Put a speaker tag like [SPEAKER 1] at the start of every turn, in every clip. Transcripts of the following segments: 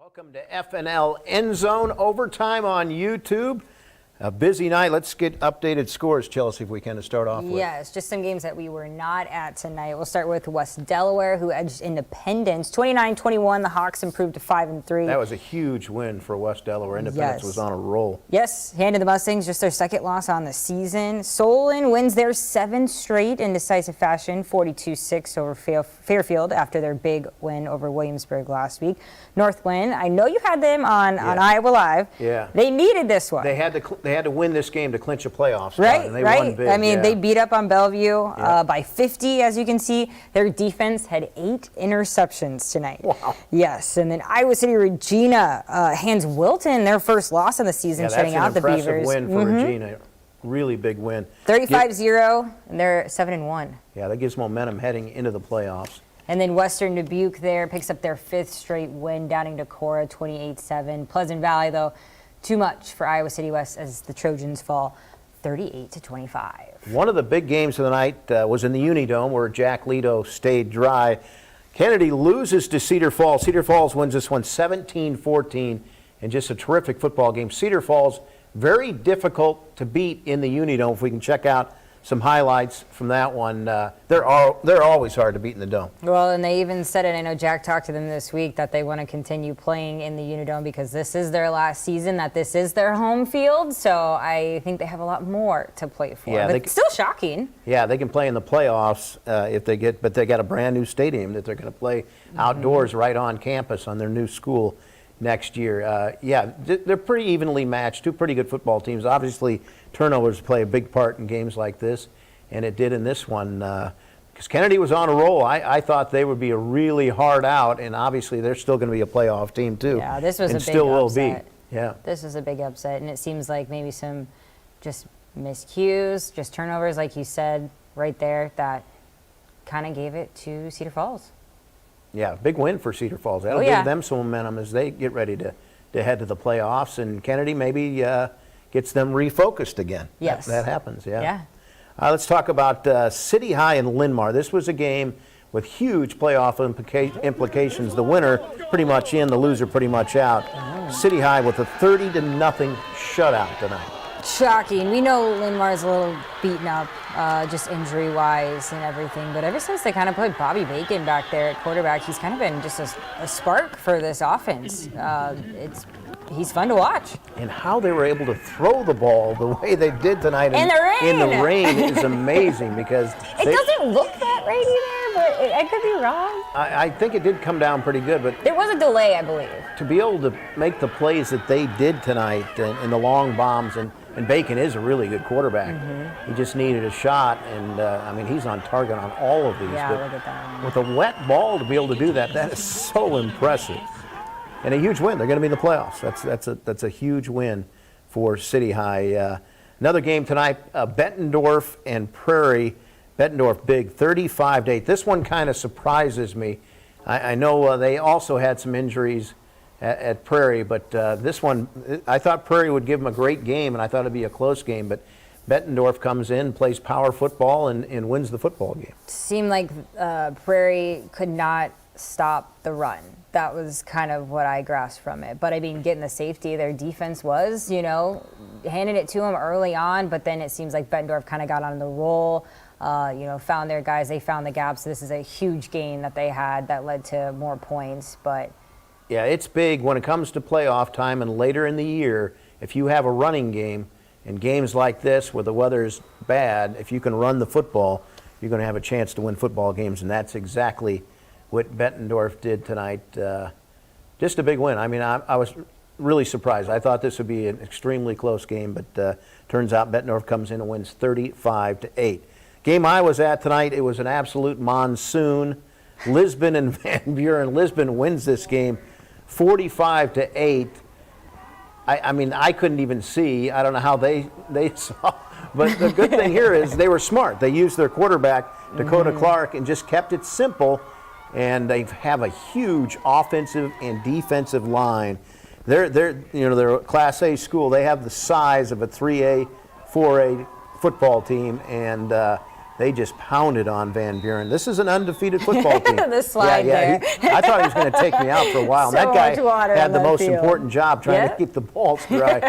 [SPEAKER 1] Welcome to FNL End Zone Overtime on YouTube. A busy night. Let's get updated scores, Chelsea, if we can, to start off with.
[SPEAKER 2] Yes, just some games that we were not at tonight. We'll start with West Delaware, who edged Independence 29-21. The Hawks improved to 5-3.
[SPEAKER 1] That was a huge win for West Delaware. Independence was on a roll.
[SPEAKER 2] Yes, handed the Mustangs just their second loss on the season. Solon wins their 7th straight in decisive fashion, 42-6 over Fairfield after their big win over Williamsburg last week. Northwind, I know you had them on Iowa Live.
[SPEAKER 1] Yeah.
[SPEAKER 2] They needed this one.
[SPEAKER 1] They had to win this game to clinch a playoff spot,
[SPEAKER 2] right,
[SPEAKER 1] and they
[SPEAKER 2] right.
[SPEAKER 1] won big.
[SPEAKER 2] I mean, they beat up on Bellevue by 50, as you can see. Their defense had 8 interceptions tonight.
[SPEAKER 1] Wow.
[SPEAKER 2] Yes, and then Iowa City Regina hands Wilton their first loss of the season, shutting out the Beavers.
[SPEAKER 1] That's an impressive win for Regina. Really big win.
[SPEAKER 2] 35-0, and they're 7-1.
[SPEAKER 1] Yeah, that gives momentum heading into the playoffs.
[SPEAKER 2] And then Western Dubuque there picks up their 5th straight win, downing Decorah 28-7. Pleasant Valley, though, too much for Iowa City West as the Trojans fall 38-25.
[SPEAKER 1] One of the big games of the night was in the Unidome, where Jack Leto stayed dry. Kennedy loses to Cedar Falls. Cedar Falls wins this one 17-14, and just a terrific football game. Cedar Falls, very difficult to beat in the Unidome. If we can check out some highlights from that one. They're always hard to beat in the Dome.
[SPEAKER 2] Well, and they even said it, I know Jack talked to them this week, that they want to continue playing in the Unidome because this is their last season, that this is their home field. So I think they have a lot more to play for.
[SPEAKER 1] Yeah,
[SPEAKER 2] but it's still shocking.
[SPEAKER 1] Yeah, they can play in the playoffs if they get, but they got a brand new stadium that they're going to play outdoors right on campus on their new school next year. Yeah, they're pretty evenly matched. Two pretty good football teams. Obviously, turnovers play a big part in games like this, and it did in this one because Kennedy was on a roll. I thought they would be a really hard out, and obviously they're still going to be a playoff team too.
[SPEAKER 2] Yeah, this was
[SPEAKER 1] and
[SPEAKER 2] a big
[SPEAKER 1] still will
[SPEAKER 2] upset.
[SPEAKER 1] be. Yeah,
[SPEAKER 2] this was a big upset, and it seems like maybe some just miscues, just turnovers, like you said right there, that kind of gave it to Cedar Falls.
[SPEAKER 1] Yeah, big win for Cedar Falls. That'll give them some momentum as they get ready to head to the playoffs, and Kennedy maybe gets them refocused again.
[SPEAKER 2] Yes.
[SPEAKER 1] That happens,
[SPEAKER 2] Yeah.
[SPEAKER 1] Let's talk about City High and Linn-Mar. This was a game with huge playoff implications. The winner pretty much in, the loser pretty much out. City High with a 30-0 shutout tonight.
[SPEAKER 2] Shocking. We know Linn-Mar's a little beaten up, just injury-wise and everything, but ever since they kind of put Bobby Bacon back there at quarterback, he's kind of been just a spark for this offense. He's fun to watch. And
[SPEAKER 1] how they were able to throw the ball the way they did tonight in the rain is amazing because
[SPEAKER 2] it doesn't look that rainy there, but I could be wrong.
[SPEAKER 1] I think it did come down pretty good, but
[SPEAKER 2] there was a delay, I believe.
[SPEAKER 1] To be able to make the plays that they did tonight and the long bombs, and Bacon is a really good quarterback. He just needed a shot, and I mean, he's on target on all of these.
[SPEAKER 2] Yeah,
[SPEAKER 1] but
[SPEAKER 2] look at that.
[SPEAKER 1] With a wet ball to be able to do that, that is so impressive. And a huge win. They're going to be in the playoffs. That's a huge win for City High. Another game tonight, Bettendorf and Prairie. Bettendorf big, 35-8. This one kind of surprises me. I know they also had some injuries at Prairie, but this one, I thought Prairie would give them a great game, and I thought it'd be a close game, but Bettendorf comes in, plays power football, and wins the football game.
[SPEAKER 2] Seemed like Prairie could not stop the run. That was kind of what I grasped from it. But I mean, getting the safety, their defense was, handing it to them early on, but then it seems like Bettendorf kind of got on the roll, found their guys, they found the gaps. This is a huge gain that they had that led to more points, but
[SPEAKER 1] yeah, it's big when it comes to playoff time and later in the year. If you have a running game in games like this where the weather's bad, if you can run the football, you're going to have a chance to win football games, and that's exactly what Bettendorf did tonight. Just a big win. I mean, I was really surprised. I thought this would be an extremely close game, but turns out Bettendorf comes in and wins 35-8. Game I was at tonight, it was an absolute monsoon. Lisbon and Van Buren. Lisbon wins this game 45-8. I mean, I couldn't even see. I don't know how they saw. But the good thing here is they were smart. They used their quarterback, Dakota Clark, and just kept it simple. And they have a huge offensive and defensive line. They're a Class A school. They have the size of a 3A, 4A football team, and they just pounded on Van Buren. This is an undefeated football team.
[SPEAKER 2] The slide there.
[SPEAKER 1] I thought he was going to take me out for a while.
[SPEAKER 2] So
[SPEAKER 1] And that guy
[SPEAKER 2] much water
[SPEAKER 1] had
[SPEAKER 2] on
[SPEAKER 1] the
[SPEAKER 2] that
[SPEAKER 1] most
[SPEAKER 2] field.
[SPEAKER 1] important job, trying to keep the balls dry.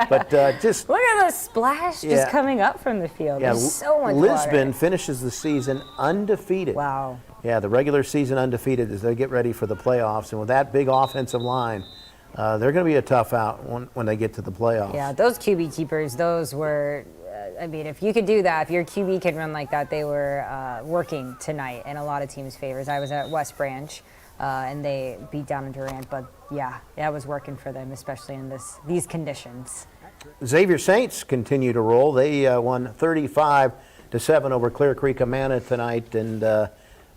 [SPEAKER 1] But just
[SPEAKER 2] Look at the splash just coming up from the field. There's so much
[SPEAKER 1] Lisbon
[SPEAKER 2] water.
[SPEAKER 1] finishes the season undefeated.
[SPEAKER 2] Wow.
[SPEAKER 1] Yeah, the regular season undefeated as they get ready for the playoffs. And with that big offensive line, they're going to be a tough out when they get to the playoffs.
[SPEAKER 2] Yeah, those QB keepers, those were, I mean, if you could do that, if your QB can run like that, they were working tonight in a lot of teams' favors. I was at West Branch, and they beat down Durant, but yeah, that was working for them, especially in these conditions.
[SPEAKER 1] Xavier Saints continue to roll. They won 35-7 over Clear Creek Amana tonight, and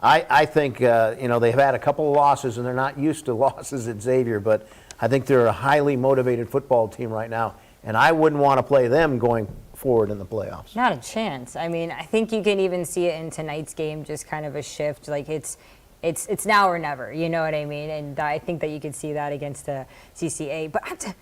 [SPEAKER 1] I think they've had a couple of losses, and they're not used to losses at Xavier, but I think they're a highly motivated football team right now, and I wouldn't want to play them going forward in the playoffs.
[SPEAKER 2] Not a chance. I mean, I think you can even see it in tonight's game, just kind of a shift. Like it's now or never. You know what I mean? And I think that you could see that against the CCA. But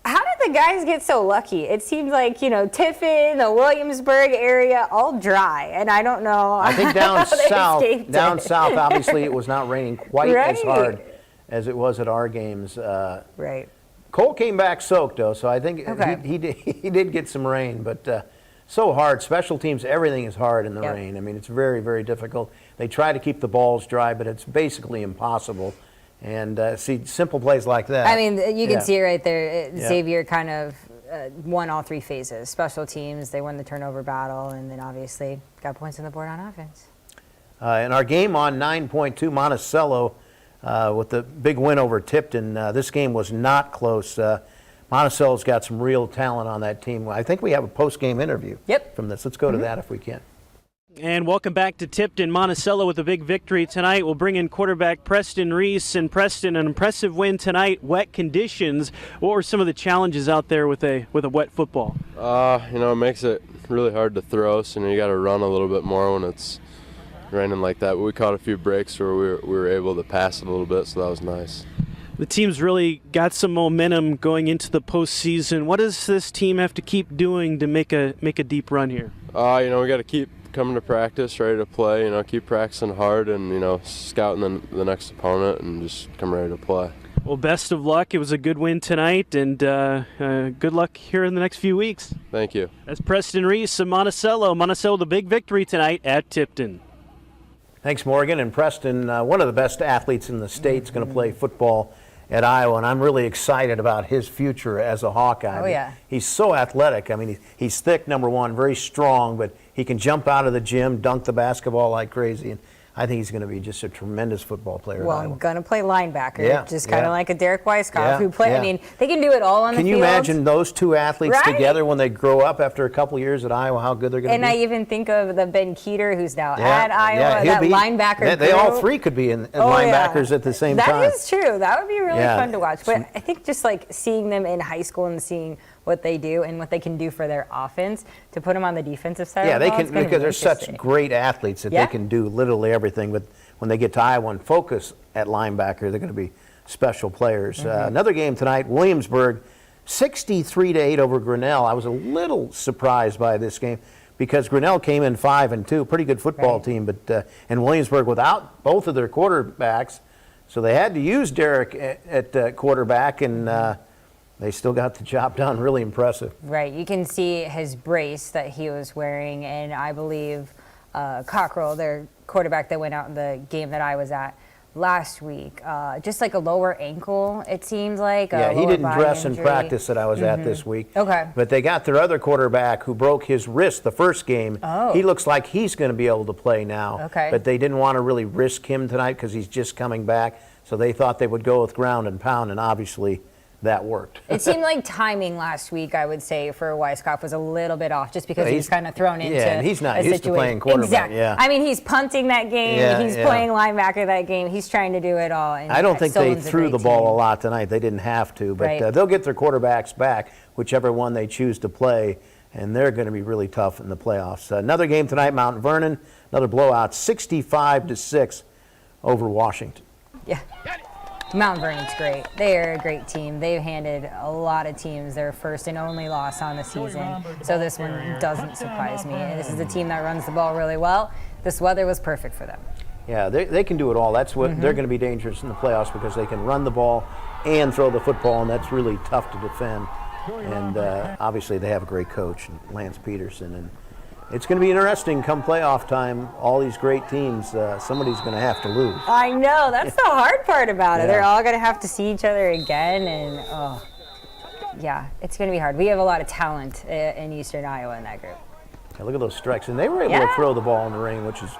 [SPEAKER 2] how did the guys get so lucky? It seems like, Tiffin, the Williamsburg area, all dry. And I don't know.
[SPEAKER 1] I think down south,
[SPEAKER 2] it.
[SPEAKER 1] obviously it was not raining quite
[SPEAKER 2] Right.
[SPEAKER 1] as hard as it was at our games.
[SPEAKER 2] Right.
[SPEAKER 1] Cole came back soaked, though, so I think he did get some rain, but so hard. Special teams, everything is hard in the rain. I mean, it's very, very difficult. They try to keep the balls dry, but it's basically impossible. And see, simple plays like that.
[SPEAKER 2] I mean, you can see it right there. Xavier kind of won all three phases. Special teams, they won the turnover battle, and then obviously got points on the board on offense.
[SPEAKER 1] In our game on 9.2, Monticello with the big win over Tipton. This game was not close. Monticello's got some real talent on that team. I think we have a post-game interview from this. Let's go to that if we can.
[SPEAKER 3] And welcome back to Tipton. Monticello with a big victory tonight. We'll bring in quarterback Preston Reese. And Preston, an impressive win tonight. Wet conditions. What were some of the challenges out there with a wet football?
[SPEAKER 4] It makes it really hard to throw. So you got to run a little bit more when it's raining like that. But we caught a few breaks where we were able to pass it a little bit, so that was nice.
[SPEAKER 3] The team's really got some momentum going into the postseason. What does this team have to keep doing to make a deep run here?
[SPEAKER 4] We got to keep coming to practice, ready to play. Keep practicing hard and scouting the next opponent and just come ready to play.
[SPEAKER 3] Well, best of luck. It was a good win tonight, and good luck here in the next few weeks.
[SPEAKER 4] Thank you.
[SPEAKER 3] That's Preston Reese of Monticello. Monticello, the big victory tonight at Tipton.
[SPEAKER 1] Thanks, Morgan. And Preston, one of the best athletes in the state, is going to play football at Iowa, and I'm really excited about his future as a Hawkeye.
[SPEAKER 2] Oh, yeah.
[SPEAKER 1] He's so athletic. I mean, he's thick, number one, very strong, but he can jump out of the gym, dunk the basketball like crazy, and I think he's going to be just a tremendous football player.
[SPEAKER 2] Well,
[SPEAKER 1] at Iowa.
[SPEAKER 2] I'm going to play linebacker, just kind of like a Derek Weisskopf who play.
[SPEAKER 1] Yeah.
[SPEAKER 2] I mean, they can do it all on the
[SPEAKER 1] Can
[SPEAKER 2] field.
[SPEAKER 1] you imagine those two athletes
[SPEAKER 2] Right?
[SPEAKER 1] together when they grow up after a couple years at Iowa, how good they're going to
[SPEAKER 2] And
[SPEAKER 1] be?
[SPEAKER 2] I even think of the Ben Keeter, who's now at Iowa,
[SPEAKER 1] he'll
[SPEAKER 2] that
[SPEAKER 1] be,
[SPEAKER 2] linebacker
[SPEAKER 1] They all
[SPEAKER 2] group.
[SPEAKER 1] three could be in
[SPEAKER 2] Oh,
[SPEAKER 1] linebackers at the same time.
[SPEAKER 2] That is true. That would be really
[SPEAKER 1] Yeah.
[SPEAKER 2] fun to watch. But I think just like seeing them in high school and seeing what they do and what they can do for their offense, to put them on the defensive side
[SPEAKER 1] Yeah,
[SPEAKER 2] of the
[SPEAKER 1] they
[SPEAKER 2] ball,
[SPEAKER 1] can,
[SPEAKER 2] it's gonna
[SPEAKER 1] because
[SPEAKER 2] be
[SPEAKER 1] they're such
[SPEAKER 2] interesting.
[SPEAKER 1] great athletes that they can do literally everything. But when they get to Iowa and focus at linebacker, they're going to be special players. Another game tonight, Williamsburg, 63-8 over Grinnell. I was a little surprised by this game because Grinnell came in 5-2, pretty good football team, but and Williamsburg without both of their quarterbacks, so they had to use Derek at quarterback, and they still got the job done. Really impressive.
[SPEAKER 2] Right. You can see his brace that he was wearing, and I believe Cockrell, their quarterback that went out in the game that I was at last week, just like a lower ankle, it seems like.
[SPEAKER 1] Yeah, he didn't dress in
[SPEAKER 2] injury.
[SPEAKER 1] practice that I was at this week.
[SPEAKER 2] Okay.
[SPEAKER 1] But they got their other quarterback who broke his wrist the first game.
[SPEAKER 2] Oh.
[SPEAKER 1] He looks like he's going to be able to play now.
[SPEAKER 2] Okay.
[SPEAKER 1] But they didn't want to really risk him tonight because he's just coming back. So they thought they would go with ground and pound, and obviously that worked.
[SPEAKER 2] It seemed like timing last week, I would say, for Weisskopf was a little bit off, just because he was kind of thrown into
[SPEAKER 1] and he's not
[SPEAKER 2] a
[SPEAKER 1] used to
[SPEAKER 2] situation.
[SPEAKER 1] playing quarterback.
[SPEAKER 2] Exactly.
[SPEAKER 1] Yeah.
[SPEAKER 2] I mean, he's punting that game. He's playing linebacker that game. He's trying to do it all. And
[SPEAKER 1] I don't think they
[SPEAKER 2] Solon's a
[SPEAKER 1] threw
[SPEAKER 2] great
[SPEAKER 1] the ball
[SPEAKER 2] team.
[SPEAKER 1] a lot tonight. They didn't have to. But
[SPEAKER 2] Right.
[SPEAKER 1] they'll get their quarterbacks back, whichever one they choose to play, and they're going to be really tough in the playoffs. Another game tonight, Mount Vernon, another blowout, 65-6 over Washington.
[SPEAKER 2] Yeah. Mount Vernon's great. They are a great team. They've handed a lot of teams their first and only loss on the season, so this one doesn't surprise me. This is a team that runs the ball really well. This weather was perfect for them.
[SPEAKER 1] Yeah, they can do it all. That's what they're going to be dangerous in the playoffs because they can run the ball and throw the football, and that's really tough to defend. And obviously they have a great coach, Lance Peterson, and it's going to be interesting come playoff time. All these great teams, somebody's going to have to lose.
[SPEAKER 2] I know, that's the hard part about it.
[SPEAKER 1] Yeah.
[SPEAKER 2] They're all going to have to see each other again, and yeah, it's going to be hard. We have a lot of talent in Eastern Iowa in that group.
[SPEAKER 1] Yeah, look at those strikes, and they were able to throw the ball in the rain, which is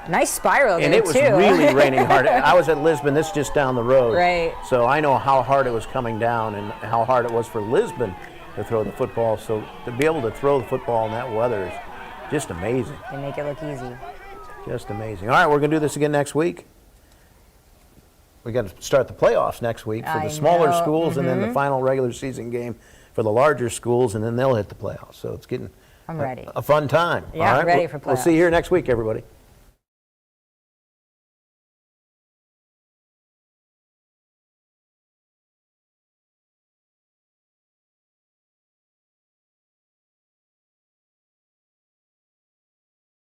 [SPEAKER 2] nice spiral
[SPEAKER 1] and
[SPEAKER 2] game,
[SPEAKER 1] it was
[SPEAKER 2] too.
[SPEAKER 1] really raining hard. I was at Lisbon. This is just down the road,
[SPEAKER 2] Right.
[SPEAKER 1] So I know how hard it was coming down and how hard it was for Lisbon to throw the football. So to be able to throw the football in that weather is just amazing.
[SPEAKER 2] They make it look easy.
[SPEAKER 1] Just amazing. All right, we're going to do this again next week. We got to start the playoffs next week for
[SPEAKER 2] I
[SPEAKER 1] the smaller
[SPEAKER 2] know.
[SPEAKER 1] schools, and then the final regular season game for the larger schools, and then they'll hit the playoffs. So it's getting
[SPEAKER 2] I'm ready.
[SPEAKER 1] a fun time.
[SPEAKER 2] Yeah,
[SPEAKER 1] All right?
[SPEAKER 2] ready for
[SPEAKER 1] We'll see you
[SPEAKER 2] playoffs.
[SPEAKER 1] here next week, everybody.